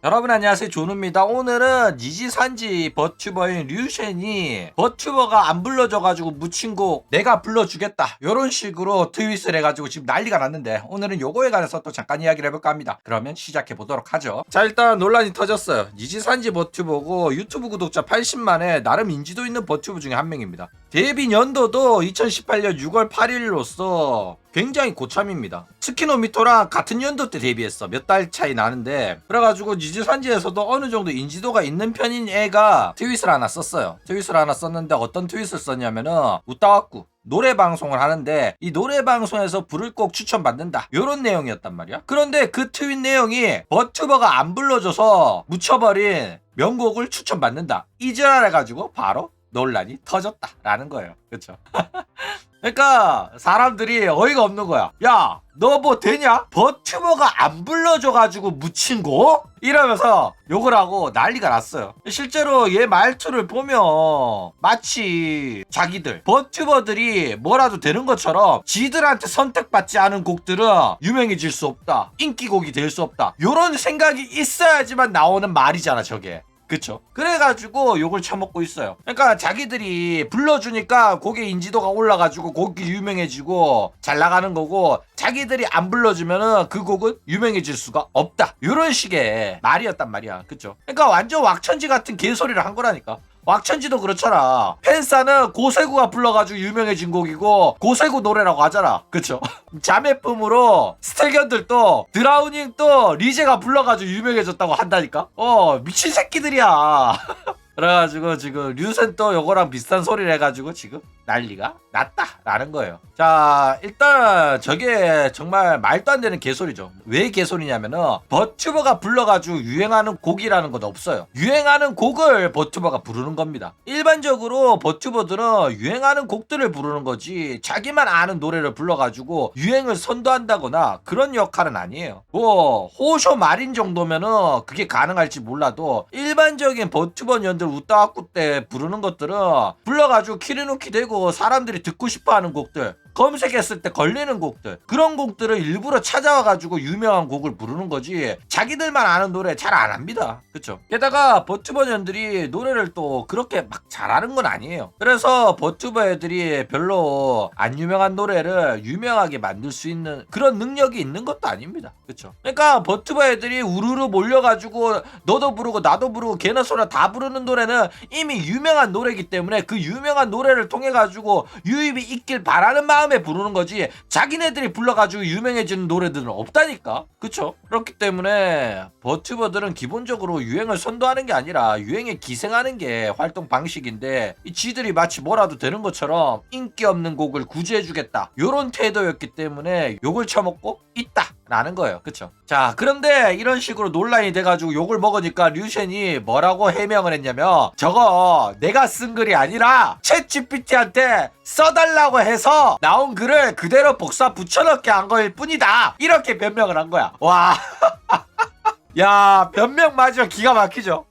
여러분 안녕하세요, 존우입니다. 오늘은 니지산지 버튜버인 류쉔이 버튜버가 안 불러줘가지고 묻힌 곡 내가 불러주겠다 요런 식으로 트윗을 해가지고 지금 난리가 났는데, 오늘은 요거에 관해서 또 잠깐 이야기를 해볼까 합니다. 그러면 시작해보도록 하죠. 자, 일단 논란이 터졌어요. 니지산지 버튜버고 유튜브 구독자 80만에 나름 인지도 있는 버튜버 중에 한 명입니다. 데뷔 연도도 2018년 6월 8일로서 굉장히 고참입니다. 스키노미토랑 같은 연도 때 데뷔했어. 몇 달 차이 나는데, 그래가지고 니지산지에서도 어느 정도 인지도가 있는 편인 애가 트윗을 하나 썼어요. 트윗을 하나 썼는데 어떤 트윗을 썼냐면은 웃다왔구 노래 방송을 하는데 이 노래 방송에서 부를 곡 추천받는다 요런 내용이었단 말이야. 그런데 그 트윗 내용이 버튜버가 안 불러줘서 묻혀버린 명곡을 추천받는다 이지랄 해가지고 바로 논란이 터졌다라는 거예요. 그쵸? 그러니까 사람들이 어이가 없는 거야. 야, 너 뭐 되냐? 버튜버가 안 불러줘가지고 묻힌 거? 이러면서 욕을 하고 난리가 났어요. 실제로 얘 말투를 보면 마치 자기들 버튜버들이 뭐라도 되는 것처럼 지들한테 선택받지 않은 곡들은 유명해질 수 없다, 인기곡이 될 수 없다, 요런 생각이 있어야지만 나오는 말이잖아 저게. 그쵸? 그래가지고 욕을 처먹고 있어요. 그러니까 자기들이 불러주니까 곡의 인지도가 올라가지고 곡이 유명해지고 잘 나가는 거고, 자기들이 안 불러주면은 그 곡은 유명해질 수가 없다 이런 식의 말이었단 말이야. 그쵸? 그러니까 완전 왁천지 같은 개소리를 한 거라니까. 왁천지도 그렇잖아. 팬싸는 고세구가 불러가지고 유명해진 곡이고 고세구 노래라고 하잖아. 그쵸? 자매품으로 스텔견들도 드라우닝 또 리제가 불러가지고 유명해졌다고 한다니까. 미친 새끼들이야. 그래가지고 지금 류센 또 요거랑 비슷한 소리를 해가지고 지금 난리가 났다라는 거예요. 자, 일단 저게 정말 말도 안 되는 개소리죠. 왜 개소리냐면은 버튜버가 불러가지고 유행하는 곡이라는 건 없어요. 유행하는 곡을 버튜버가 부르는 겁니다. 일반적으로 버튜버들은 유행하는 곡들을 부르는 거지 자기만 아는 노래를 불러가지고 유행을 선도한다거나 그런 역할은 아니에요. 뭐 호쇼 마린 정도면은 그게 가능할지 몰라도 일반적인 버튜버년들 웃다와꾸 때 부르는 것들은 불러가지고 키리누키 되고 사람들이 듣고 싶어하는 곡들, 검색했을 때 걸리는 곡들, 그런 곡들을 일부러 찾아와가지고 유명한 곡을 부르는 거지 자기들만 아는 노래 잘 안 합니다. 그쵸? 게다가 버튜버 년들이 노래를 또 그렇게 막 잘하는 건 아니에요. 그래서 버튜버 애들이 별로 안 유명한 노래를 유명하게 만들 수 있는 그런 능력이 있는 것도 아닙니다. 그쵸? 그러니까 버튜버 애들이 우르르 몰려가지고 너도 부르고 나도 부르고 걔나 소나 다 부르는 노래는 이미 유명한 노래이기 때문에 그 유명한 노래를 통해 가지고 유입이 있길 바라는 마음에 부르는 거지 자기네들이 불러가지고 유명해지는 노래들은 없다니까. 그쵸? 그렇기 때문에 버튜버들은 기본적으로 유행을 선도하는 게 아니라 유행에 기생하는 게 활동 방식인데, 이 지들이 마치 뭐라도 되는 것처럼 인기 없는 곡을 구제해주겠다 요런 태도였기 때문에 욕을 처먹고 있다 라는 거예요. 그쵸? 자, 그런데 이런 식으로 논란이 돼가지고 욕을 먹으니까 류쉔이 뭐라고 해명을 했냐면, 저거 내가 쓴 글이 아니라 챗GPT한테 써달라고 해서 나온 글을 그대로 복사 붙여넣기 한 거일 뿐이다 이렇게 변명을 한 거야. 와. 야, 변명 맞아. 기가 막히죠.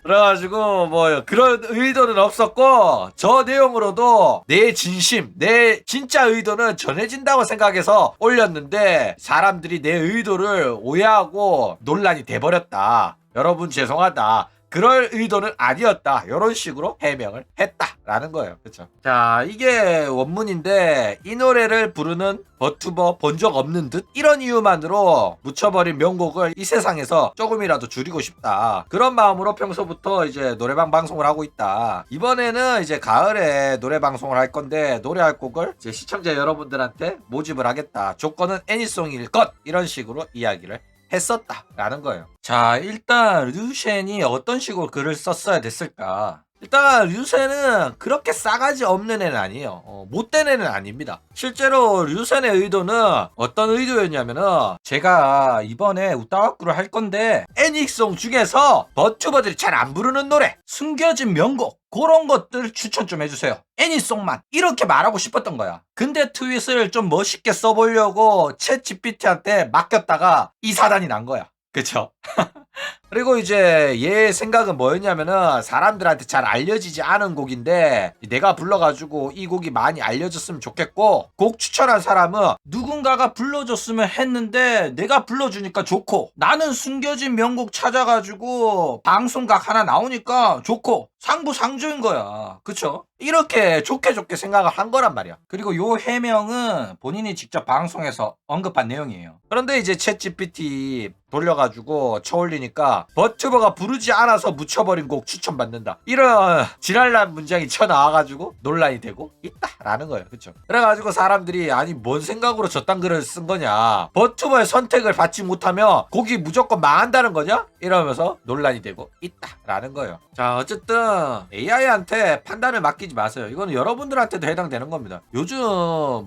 그래가지고 뭐 그런 의도는 없었고, 저 내용으로도 내 진심, 내 진짜 의도는 전해진다고 생각해서 올렸는데 라사람들이 내 의도를 오해하고 논란이 돼버렸다. 여러분 죄송하다. 그럴 의도는 아니었다. 이런 식으로 해명을 했다라는 거예요. 그쵸? 자, 이게 원문인데 이 노래를 부르는 버튜버 본 적 없는 듯? 이런 이유만으로 묻혀버린 명곡을 이 세상에서 조금이라도 줄이고 싶다. 그런 마음으로 평소부터 이제 노래방 방송을 하고 있다. 이번에는 이제 가을에 노래 방송을 할 건데 노래할 곡을 이제 시청자 여러분들한테 모집을 하겠다. 조건은 애니송일 것. 이런 식으로 이야기를 했었다라는 거예요. 자, 일단 류쉔이 어떤 식으로 글을 썼어야 됐을까? 일단 류쉔은 그렇게 싸가지 없는 애는 아니에요. 못된 애는 아닙니다. 실제로 류쉔의 의도는 어떤 의도였냐면은, 제가 이번에 웃다와꾸를 할 건데 애니송 중에서 버튜버들이 잘 안 부르는 노래, 숨겨진 명곡, 그런 것들 추천 좀 해주세요. 애니송만. 이렇게 말하고 싶었던 거야. 근데 트윗을 좀 멋있게 써보려고 챗 GPT한테 맡겼다가 이 사단이 난 거야. 그쵸? 그리고 이제 얘 생각은 뭐였냐면은 사람들한테 잘 알려지지 않은 곡인데 내가 불러가지고 이 곡이 많이 알려졌으면 좋겠고 곡 추천한 사람은 누군가가 불러줬으면 했는데 내가 불러주니까 좋고 나는 숨겨진 명곡 찾아가지고 방송각 하나 나오니까 좋고 상부상조인 거야. 그쵸? 이렇게 좋게 생각을 한 거란 말이야. 그리고 요 해명은 본인이 직접 방송에서 언급한 내용이에요. 그런데 이제 챗 GPT 돌려가지고 쳐올리니까 버튜버가 부르지 않아서 묻혀버린 곡 추천받는다. 이런 지랄난 문장이 쳐나와가지고 논란이 되고 있다라는 거예요. 그쵸? 그래가지고 사람들이 아니 뭔 생각으로 저딴 글을 쓴 거냐. 버튜버의 선택을 받지 못하면 곡이 무조건 망한다는 거냐? 이러면서 논란이 되고 있다라는 거예요. 자 어쨌든 AI한테 판단을 맡기지 마세요. 이거는 여러분들한테도 해당되는 겁니다. 요즘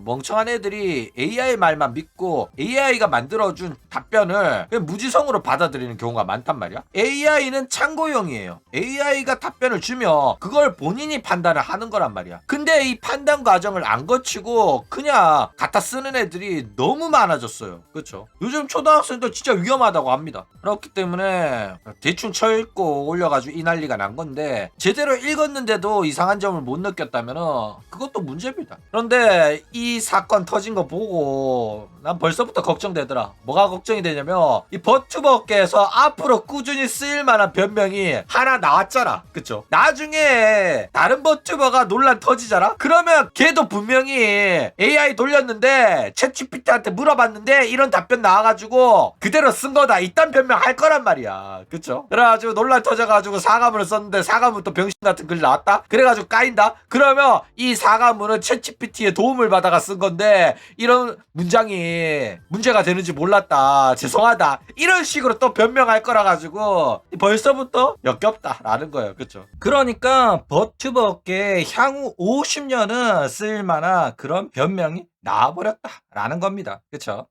멍청한 애들이 AI 말만 믿고 AI가 만들어준 답변을 그냥 무지성으로 받아들이는 경우가 많단 말이야. AI는 참고용이에요. AI가 답변을 주면 그걸 본인이 판단을 하는 거란 말이야. 근데 이 판단 과정을 안 거치고 그냥 갖다 쓰는 애들이 너무 많아졌어요. 그렇죠? 요즘 초등학생들 진짜 위험하다고 합니다. 그렇기 때문에 대충 쳐읽고 올려가지고 이 난리가 난 건데 제대로 읽었는데도 이상한 점을 못 느꼈다면 그것도 문제입니다. 그런데 이 사건 터진 거 보고 난 벌써부터 걱정되더라. 뭐가 걱정이 되냐면 이 버튜버계에서 앞으로 꾸준히 쓰일 만한 변명이 하나 나왔잖아. 그쵸? 나중에 다른 버튜버가 논란 터지잖아? 그러면 걔도 분명히 AI 돌렸는데 챗GPT한테 물어봤는데 이런 답변 나와가지고 그대로 쓴 거다. 이딴 변명 할 거란 말이야. 그쵸? 그래가지고 논란 터져가지고 사과문을 썼는데 사과문 또 병신 같은 글 나왔다? 그래가지고 까인다? 그러면 이 사과문은 챗GPT의 도움을 받아가 쓴 건데 이런 문장이 문제가 되는지 몰랐다. 죄송하다. 이런 식으로 또 변명할 거라 가지고 벌써부터 역겹다라는 거예요. 그쵸? 그러니까 버튜버 업계에 향후 50년은 쓸만한 그런 변명이 나와버렸다라는 겁니다. 그쵸?